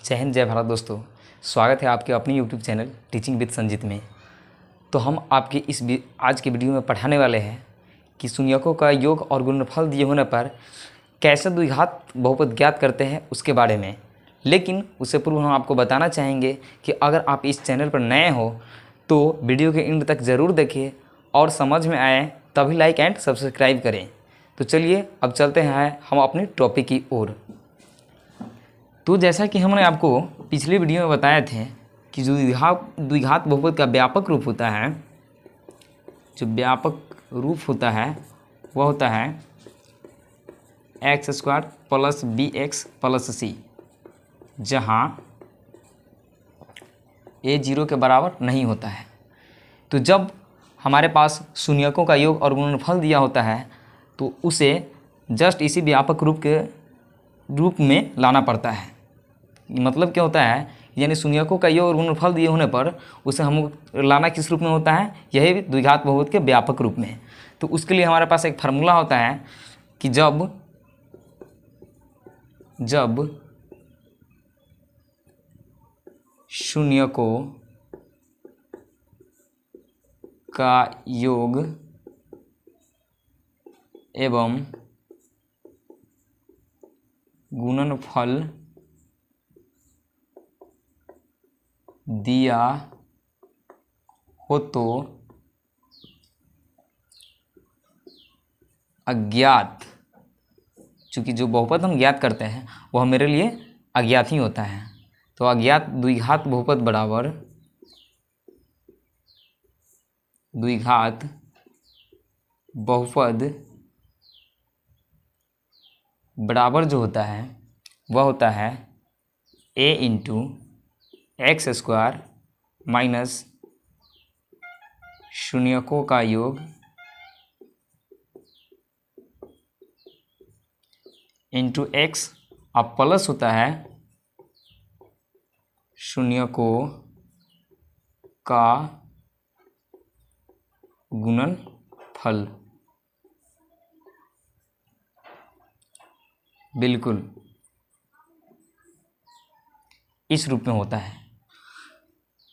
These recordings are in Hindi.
जय हिंद जय भारत दोस्तों, स्वागत है आपके अपने YouTube channel teaching with Sanjeet में। तो हम आपके आज के वीडियो में पढ़ाने वाले हैं कि शून्यकों का योग और गुणनफल दिए होने पर कैसे द्विघात बहुपद ज्ञात करते हैं उसके बारे में। लेकिन उससे पूर्व हम आपको बताना चाहेंगे कि अगर आप इस चैनल पर नए हो तो वीडियो के एंड तक ज़रूर देखें और समझ में आए तभी लाइक एंड सब्सक्राइब करें। तो चलिए अब चलते हैं हम अपने टॉपिक की ओर। तो जैसा कि हमने आपको पिछले वीडियो में बताए थे कि जो द्विघात बहुपद का व्यापक रूप होता है, जो व्यापक रूप होता है वह होता है x² + bx + c, जहाँ a 0 के बराबर नहीं होता है। तो जब हमारे पास शून्यकों का योग और गुणनफल दिया होता है तो उसे जस्ट इसी व्यापक रूप में लाना पड़ता है। मतलब क्या होता है, यानी शून्यकों का योग और गुणनफल दिए होने पर उसे हम लाना किस रूप में होता है, यही द्विघात बहुपद के व्यापक रूप में। तो उसके लिए हमारे पास एक फार्मूला होता है कि जब शून्यकों का योग एवं गुणनफल दिया हो तो अज्ञात, चूँकि जो बहुपद हम ज्ञात करते हैं वह मेरे लिए अज्ञात ही होता है। तो अज्ञात द्विघात बहुपद बराबर जो होता है वह होता है a × x² माइनस शून्यकों का योग इंटू x अब प्लस होता है शून्यकों का गुणनफल। बिल्कुल इस रूप में होता है।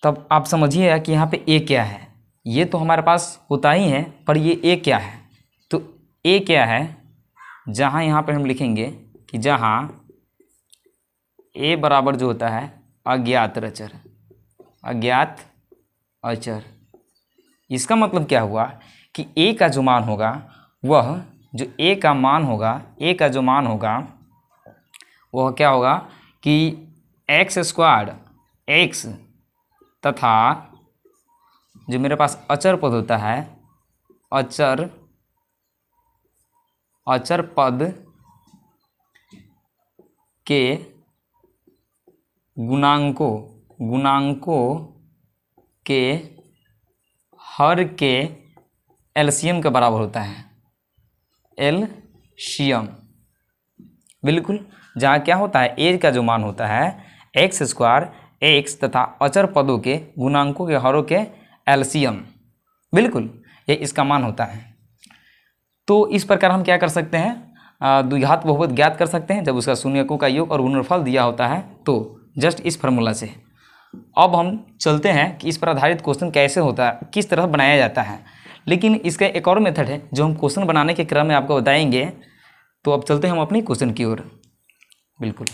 तब आप समझिए कि यहाँ पे a क्या है। ये तो हमारे पास होता ही है, पर ये a क्या है। तो a क्या है, जहाँ यहाँ पे हम लिखेंगे कि जहाँ a बराबर जो होता है अज्ञात अचर। इसका मतलब क्या हुआ कि a का जो मान होगा वह जो a का मान होगा वह क्या होगा कि x² x तथा जो मेरे पास अचर पद होता है अचर पद के गुणांकों के हर के एलसीएम के बराबर होता है। एलसीएम बिल्कुल, जहाँ क्या होता है a का जो मान होता है x² x तथा अचर पदों के गुणांकों के हरों के एलसीएम, बिल्कुल ये इसका मान होता है। तो इस प्रकार हम क्या कर सकते हैं, द्विघात बहुपद ज्ञात कर सकते हैं जब उसका शून्यकों का योग और गुणनफल दिया होता है। तो जस्ट इस फार्मूला से अब हम चलते हैं कि इस पर आधारित क्वेश्चन कैसे होता है, किस तरह बनाया जाता है। लेकिन इसका एक और मेथड है जो हम क्वेश्चन बनाने के क्रम में आपको बताएंगे। तो अब चलते हैं हम अपने क्वेश्चन की ओर। बिल्कुल,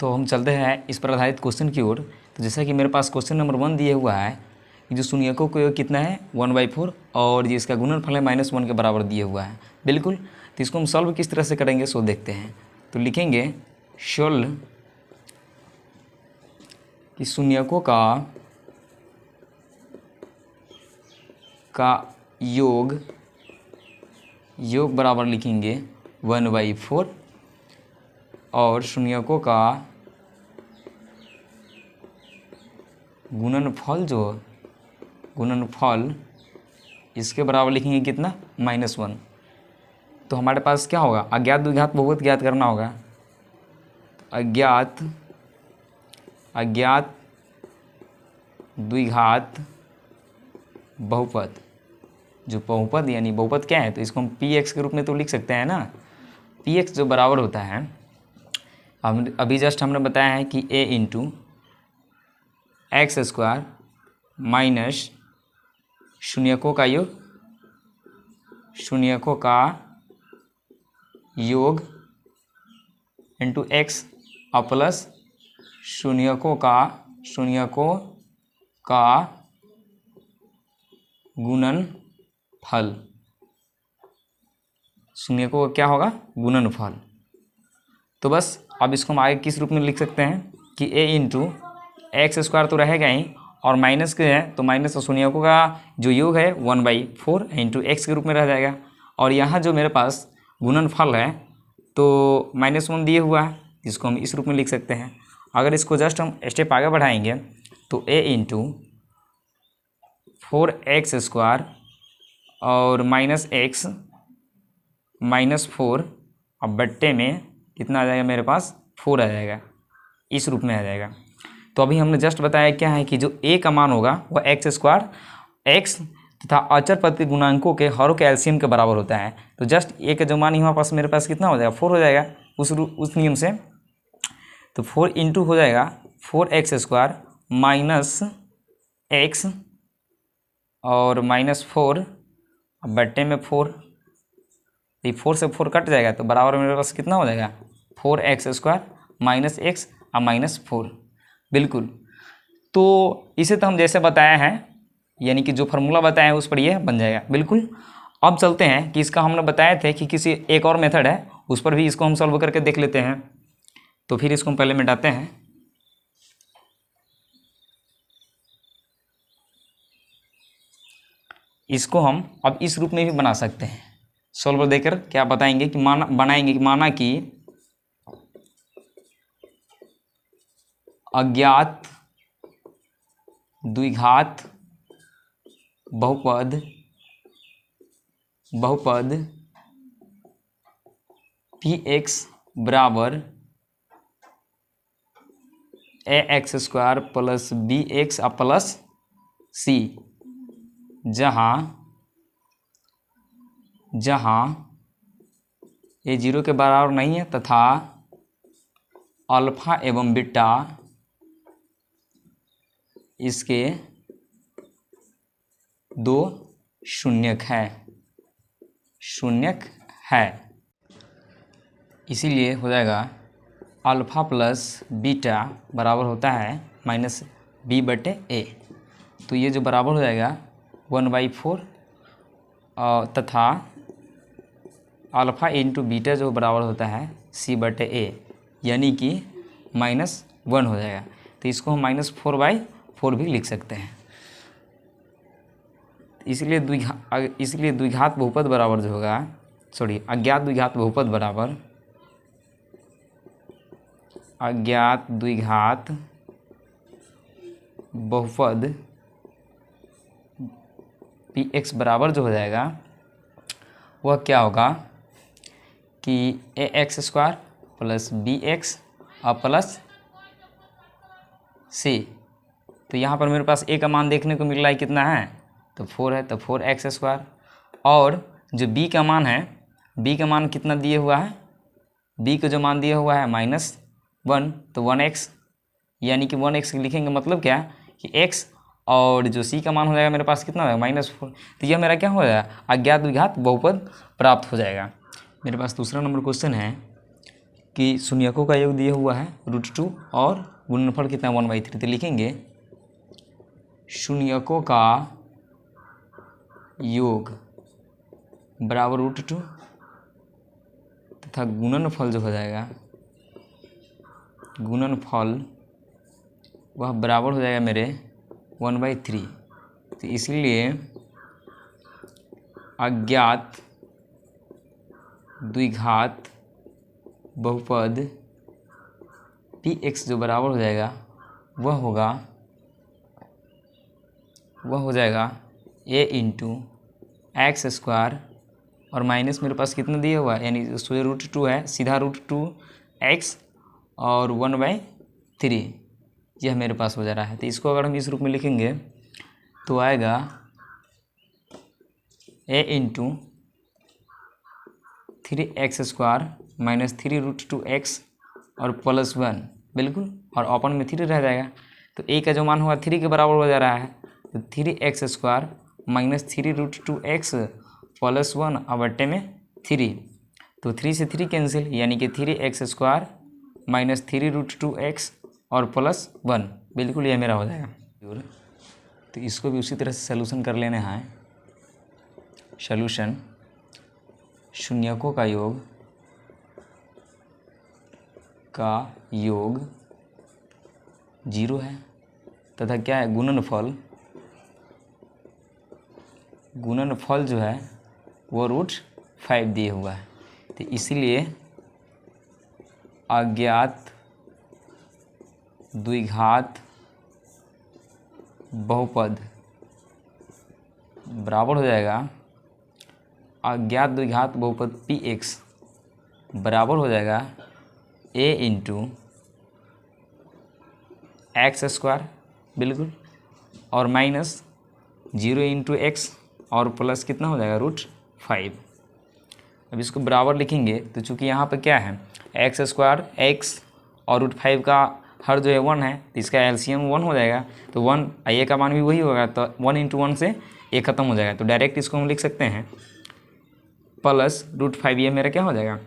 तो हम चलते हैं इस पर आधारित क्वेश्चन की ओर। तो जैसा कि मेरे पास क्वेश्चन नंबर 1 दिया हुआ है कि जो शून्यकों का योग कितना है 1/4 और जिसका गुणनफल है -1 के बराबर दिया हुआ है। बिल्कुल, तो इसको हम सॉल्व किस तरह से करेंगे सो देखते हैं। तो लिखेंगे सॉल्व कि शून्यकों का योग बराबर लिखेंगे 1/4 और शून्यकों का गुणनफल इसके बराबर लिखेंगे कितना, -1। तो हमारे पास क्या होगा, अज्ञात द्विघात बहुपद ज्ञात करना होगा। अज्ञात द्विघात बहुपद, जो बहुपद यानी बहुपद क्या है, तो इसको हम px के रूप में तो लिख सकते हैं ना। px जो बराबर होता है हम अभी जस्ट हमने बताया है कि a into X square minus शून्यकों का योग, शून्यकों का योग इंटू एक्स और प्लस शून्यकों का गुणनफल। शून्यकों का क्या होगा? गुणनफल। तो बस अब इसको हम आगे किस रूप में लिख सकते हैं कि a इंटू एक्स स्क्वायर तो रहेगा ही, और माइनस के है तो माइनस और शून्यकों का जो योग है 1/4 इंटू एक्स के रूप में रह जाएगा। और यहाँ जो मेरे पास गुणनफल है तो -1 दिए हुआ है, जिसको हम इस रूप में लिख सकते हैं। अगर इसको जस्ट हम स्टेप आगे बढ़ाएंगे तो a इंटू 4x स्क्वायर और -x -4 अब बट्टे में कितना आ जाएगा मेरे पास? 4 आ जाएगा, इस रूप में आ जाएगा। तो अभी हमने जस्ट बताया क्या है कि जो a का मान होगा वह एक्स स्क्वायर x तथा अचर पद के गुणांकों के हरों के एलसीएम के बराबर होता है। तो जस्ट a का जो मान यहाँ पास मेरे पास कितना हो जाएगा? 4 हो जाएगा उस नियम से। तो 4 इंटू हो जाएगा 4x स्क्वायर माइनस x और -4 बट्टे में 4, ये 4 से 4 कट जाएगा तो बराबर मेरे पास कितना हो जाएगा? 4x स्क्वायर माइनस एक्स और -4। बिल्कुल, तो इसे तो हम जैसे बताया है, यानी कि जो फार्मूला बताया है उस पर ये बन जाएगा। बिल्कुल, अब चलते हैं कि इसका हमने बताए थे कि किसी एक और मेथड है, उस पर भी इसको हम सॉल्व करके देख लेते हैं। तो फिर इसको हम पहले मिटाते हैं। इसको हम अब इस रूप में भी बना सकते हैं। सॉल्वर देकर क्या बताएंगे कि माना कि अज्ञात द्विघात बहुपद px बराबर ax square plus bx plus c, जहाँ ये 0 के बराबर नहीं है तथा अल्फा एवं बीटा इसके दो शून्यक है। इसीलिए हो जाएगा अल्फा प्लस बीटा बराबर होता है -b/a। तो ये जो बराबर हो जाएगा 1/4 तथा अल्फ़ा इंटू बीटा जो बराबर होता है c/a, यानी कि -1 हो जाएगा। तो इसको हम -4/4 भी लिख सकते हैं। इसलिए द्विघात बहुपद बराबर जो होगा, अज्ञात द्विघात बहुपद बराबर अज्ञात द्विघात बहुपद px बराबर जो हो जाएगा वह क्या होगा कि ax स्क्वायर प्लस bx और प्लस c। तो यहाँ पर मेरे पास a का मान देखने को मिल रहा है कितना है? तो 4 है, तो 4x स्क्वायर। और जो b का मान है, b का मान कितना दिए हुआ है? b का जो मान दिया हुआ है -1, तो 1x, यानी कि 1x लिखेंगे मतलब क्या कि x, और जो c का मान हो जाएगा मेरे पास कितना होगा? -4। तो यह मेरा क्या हो जाएगा? अज्ञात द्विघात बहुपद प्राप्त हो जाएगा। मेरे पास दूसरा नंबर क्वेश्चन है कि शून्यकों का योग दिया हुआ है √2 और गुणनफल कितना 1/3। तो लिखेंगे शून्यकों का योग बराबर √2 तथा गुणनफल जो हो जाएगा, गुणनफल वह बराबर हो जाएगा मेरे 1/3। तो इसलिए अज्ञात द्विघात बहुपद px जो बराबर हो जाएगा वह हो जाएगा a इंटू एक्स स्क्वायर और माइनस मेरे पास कितना दिया हुआ है, यानी √2 है, सीधा √2x और 1/3 यह मेरे पास हो जा रहा है। तो इसको अगर हम इस रूप में लिखेंगे तो आएगा a into 3x square minus 3 √2x और +1 बिल्कुल, और ओपन में 3 रह जाएगा। तो a का जो मान होगा 3 के बराबर हो जा रहा है, तो 3x² माइनस 3√2x +1 और बट्टे में 3। तो 3 से 3 कैंसिल, यानी कि 3x² माइनस 3√2x और +1 बिल्कुल ये मेरा हो जाएगा। तो इसको भी उसी तरह से सलूशन कर लेना है। सलूशन शून्यकों का योग 0 है तथा क्या है, गुणनफल जो है वो √5 दिए हुआ है। तो इसीलिए अज्ञात द्विघात बहुपद बराबर हो जाएगा, अज्ञात द्विघात बहुपद px बराबर हो जाएगा a इंटू x² बिल्कुल, और माइनस 0 इंटू एक्स और प्लस कितना हो जाएगा √5। अब इसको बराबर लिखेंगे तो चूँकि यहाँ पर क्या है, x² x और √5 का हर जो है 1 है, तो इसका एलसीएम 1 हो जाएगा। तो 1 ए का मान भी वही होगा, तो 1 इंटू 1 से ए ख़त्म हो जाएगा। तो डायरेक्ट इसको हम लिख सकते हैं प्लस √5, ये मेरा क्या हो जाएगा,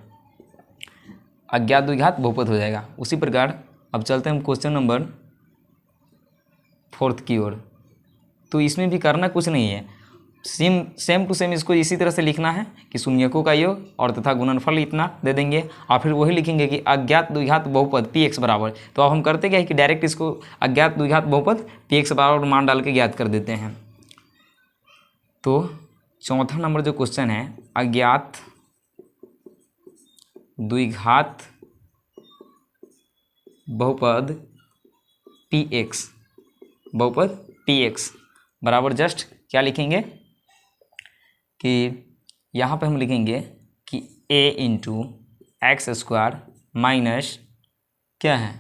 अज्ञात द्विघात बहुपद हो जाएगा। उसी प्रकार अब चलते हैं हम क्वेश्चन नंबर 4 की ओर। तो इसमें भी करना कुछ नहीं है, सेम टू सेम इसको इसी तरह से लिखना है कि शून्यकों का योग और तथा गुणनफल इतना दे देंगे, और फिर वही लिखेंगे कि अज्ञात द्विघात बहुपद px बराबर। तो अब हम करते क्या है कि डायरेक्ट इसको अज्ञात द्विघात बहुपद px बराबर मान डाल के ज्ञात कर देते हैं। तो चौथा नंबर जो क्वेश्चन है, अज्ञात द्विघात बहुपद px बराबर जस्ट क्या लिखेंगे कि यहाँ पे हम लिखेंगे कि a इंटू x² माइनस क्या है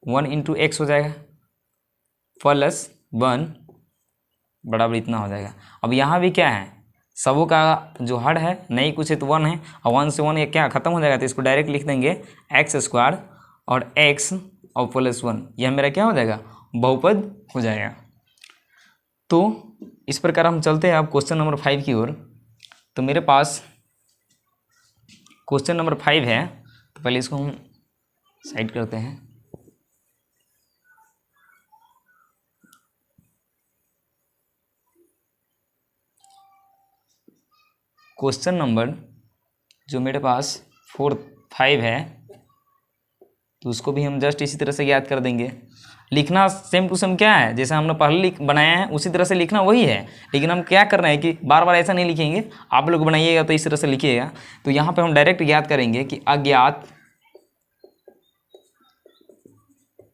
1 इंटू एक्स हो जाएगा +1 बराबर इतना हो जाएगा। अब यहाँ भी क्या है, सबों का जो हर है नहीं कुछ है तो 1 है, और 1 से 1 ये क्या ख़त्म हो जाएगा, तो इसको डायरेक्ट लिख देंगे x² और x और +1, यह मेरा क्या हो जाएगा, बहुपद हो जाएगा। तो इस प्रकार हम चलते हैं अब क्वेश्चन नंबर 5 की ओर। तो मेरे पास क्वेश्चन नंबर 5 है, तो पहले इसको हम साइड करते हैं। क्वेश्चन नंबर जो मेरे पास 5 है, तो उसको भी हम जस्ट इसी तरह से याद कर देंगे। लिखना सेम टू सेम क्या है, जैसे हमने पहले बनाया है उसी तरह से लिखना वही है, लेकिन हम क्या कर रहे हैं कि बार बार ऐसा नहीं लिखेंगे। आप लोग बनाइएगा तो इस तरह से लिखिएगा। तो यहाँ पे हम डायरेक्ट याद करेंगे कि अज्ञात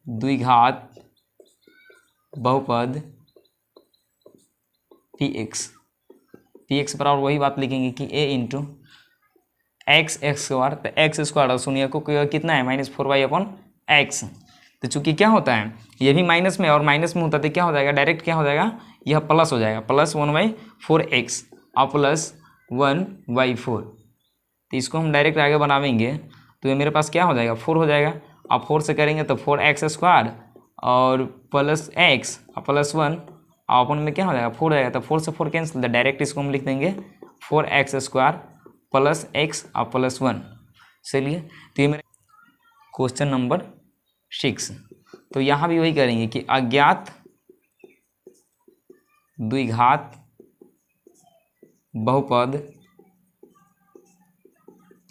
द्विघात बहुपद px बराबर वही बात लिखेंगे कि a इंटू x² तो x² और शून्यकों को कितना है -4y/x। तो चूंकि क्या होता है, ये भी माइनस में और माइनस में होता है, तो क्या हो जाएगा, डायरेक्ट क्या हो जाएगा, यह प्लस हो जाएगा, +1/4x और +1/4। तो इसको हम डायरेक्ट आगे बनावेंगे तो ये मेरे पास क्या हो जाएगा, 4 हो जाएगा। अब 4 से करेंगे तो 4x² और +x और +1 और अपन में क्या हो जाएगा, 4 हो जाएगा। तो 4 से 4 कैंसिल, तो डायरेक्ट इसको हम लिख देंगे 4x² + x और +1। चलिए, तो ये मेरे क्वेश्चन नंबर 6। तो यहाँ भी वही करेंगे कि अज्ञात द्विघात बहुपद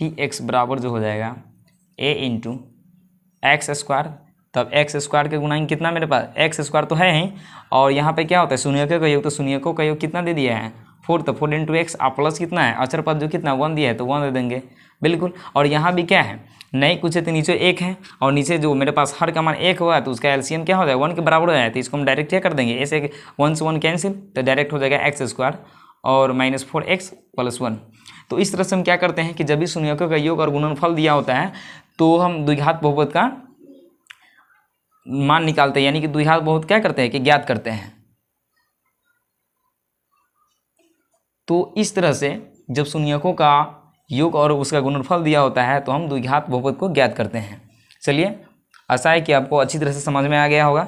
px बराबर जो हो जाएगा a इंटू x²। तब x² के गुणांक कितना मेरे पास, x² तो है ही, और यहाँ पे क्या होता है शून्यकों का योग, तो शून्यकों का योग कितना दे दिया है 4, तो 4 इंटू एक्स और प्लस कितना है अचर पद जो कितना 1 दिया है, तो 1 दे देंगे बिल्कुल। और यहाँ भी क्या है, नहीं कुछ है तो नीचे 1 है, और नीचे जो मेरे पास हर का मान 1 हुआ है तो उसका एलसीएम क्या हो जाएगा 1 के बराबर हो जाए। तो इसको हम डायरेक्ट क्या कर देंगे, ऐसे 1 से 1 कैंसिल, तो डायरेक्ट हो जाएगा x² और -4x + 1। तो इस तरह से हम क्या करते हैं कि जब भी शून्यकों का योग और गुणनफल दिया होता है तो हम द्विघात बहुपद का मान निकालते हैं, यानी कि द्विघात बहुपद क्या करते हैं कि ज्ञात करते हैं। तो इस तरह से जब शून्यकों का योग और उसका गुणनफल दिया होता है तो हम द्विघात बहुपद को ज्ञात करते हैं। चलिए, आशा है कि आपको अच्छी तरह से समझ में आ गया होगा।